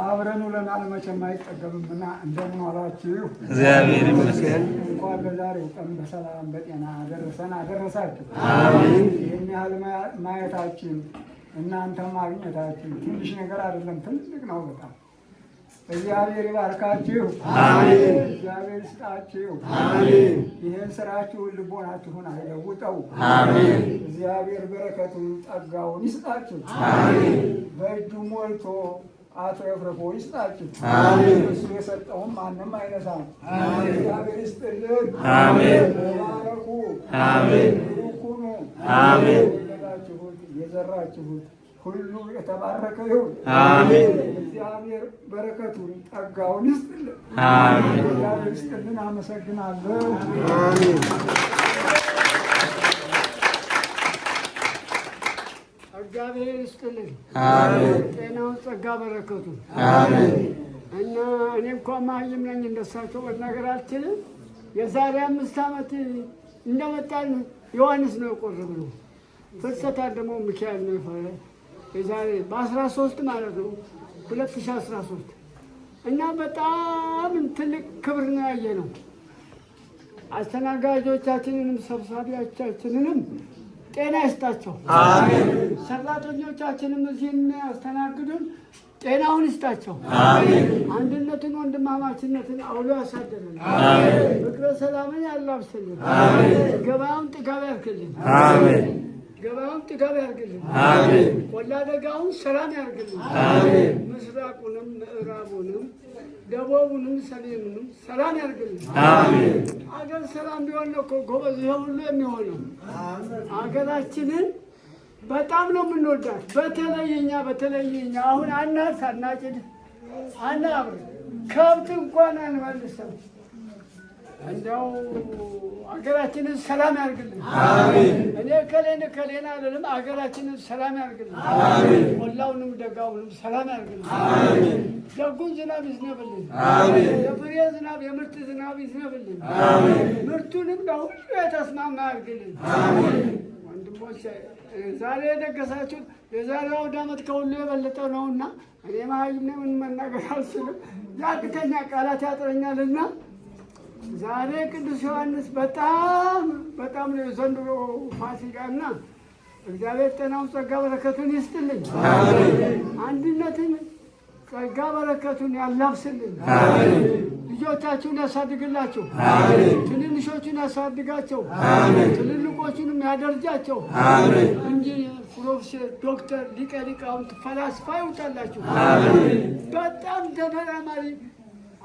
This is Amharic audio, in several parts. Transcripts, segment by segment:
አብረን ውለናል መቼም አይጠገብምና እንደምን ዋላችሁ? እግዚአብሔር ይመስገን። እንኳን ለዛሬው ቀን በሰላም በጤና አደረሳችሁ። አሜን። ይህን ያህል ማየታችን እናንተ ማግኘታችን ትንሽ ነገር አይደለም፣ ትልቅ ነው በጣም። እግዚአብሔር ይባርካችሁ። አሜን። እግዚአብሔር ይስጣችሁ። አሜን። ይህን ስራችሁን ልቦናችሁን አይለውጠው። አሜን። እግዚአብሔር በረከቱን ጸጋውን ይስጣችሁ። አሜን። በእጁ ሞልቶ አትረፍርፎ ይስጣችሁ። አሜን። እሱ የሰጠውን ማንም አይነሳም። አሜን። እግዚአብሔር ይስጥልን። አሜን። ተባረኩ። አሜን። ብሩክ ሁኑ። አሜን። የወለዳችሁት የዘራችሁት ሁሉ የተባረከ ይሁን። አሜን። እግዚአብሔር በረከቱን ጸጋውን ይስጥልን። አሜን። እግዚአብሔር ይስጥልን። አመሰግናለሁ። አሜን። እግዚአብሔር ይስጥልን። አሜን። ጤናውን ጸጋ በረከቱን አሜን። እና እኔ እንኳን መሀይም ነኝ እንደሳቸው መናገር አልችልም። የዛሬ 5 ዓመት እንደመጣን ዮሐንስ ነው የቆረብነው። ፍልሰታ ደግሞ ሚካኤል ነው ይፈረ የዛሬ በ13 ማለት ነው 2013 እና በጣም ትልቅ ክብር ነው ያየነው። አስተናጋጆቻችንንም ሰብሳቢዎቻችንንም ጤና ይስጣቸው። አሜን። ሰራተኞቻችንም እዚህ የሚያስተናግዱን ጤናውን ይስጣቸው። አሜን። አንድነትን ወንድማማችነትን አውሎ ያሳደረን። አሜን። ፍቅረ ሰላምን ያላብስልን። አሜን። ገበያውን ጥጋብ ያርግልን። አሜን። ገበያውን ጥጋብ ያርግልን። አሜን። ቆላ ደጋውን ሰላም ያርግልን። አሜን። ምስራቁንም ምዕራቡንም ደቡቡንም ሰሜኑንም ሰላም ያርግልን። አሜን። አገር ሰላም ቢሆን ነው እኮ ጎበዝ ሁሉ የሚሆነው። አገራችንን በጣም ነው የምንወዳት። በተለይኛ አሁን አናጭድ አናብር ከብት እንኳን አንመልሰም። እንደው አገራችንን ሰላም ያርግልን። አሜን። እኔ ከሌና አይደለም፣ አገራችንን ሰላም ያርግልን። አሜን። ቆላውንም ደጋውንም ሰላም ያርግልን። አሜን። ደጉን ዝናብ ይዝነብልን። አሜን። የፍሬ ዝናብ የምርት ዝናብ ይዝነብልን። አሜን። ምርቱንም ለሁሉ የተስማማ ያርግልን። አሜን። ወንድሞች ዛሬ የደገሳችሁት የዛሬው ዓመት ከሁሉ የበለጠ ነውና እኔ መሀይም ነኝ፣ ምን መናገር አልችልም፣ ያቅተኛ ቃላት ያጥረኛልና ዛሬ ቅዱስ ዮሐንስ በጣም ነው ዘንድሮ ፋሲካና እግዚአብሔር ጤናውን ጸጋ በረከቱን ይስጥልኝ። አሜን። አንድነትን ጸጋ በረከቱን ያላብስልን። አሜን። ልጆቻችሁን ያሳድግላቸው። አሜን። ትንንሾቹን ያሳድጋቸው። አሜን። ትልልቆቹንም ያደርጃቸው። አሜን። ኢንጂነር፣ ፕሮፌሰር፣ ዶክተር፣ ሊቀ ሊቃውንት፣ ፈላስፋ ይውጣላችሁ። አሜን። በጣም ተመራማሪ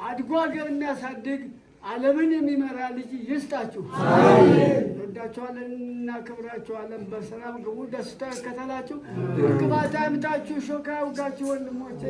አድጎ ሀገር የሚያሳድግ ዓለምን የሚመራ ልጅ ይስጣችሁ። እንወዳችኋለን፣ እናከብራችኋለን። በሰላም ግቡ፣ ደስታ ይከተላችሁ፣ እንቅፋት አይምታችሁ፣ ሾካ ያውጋችሁ ወንድሞቼ።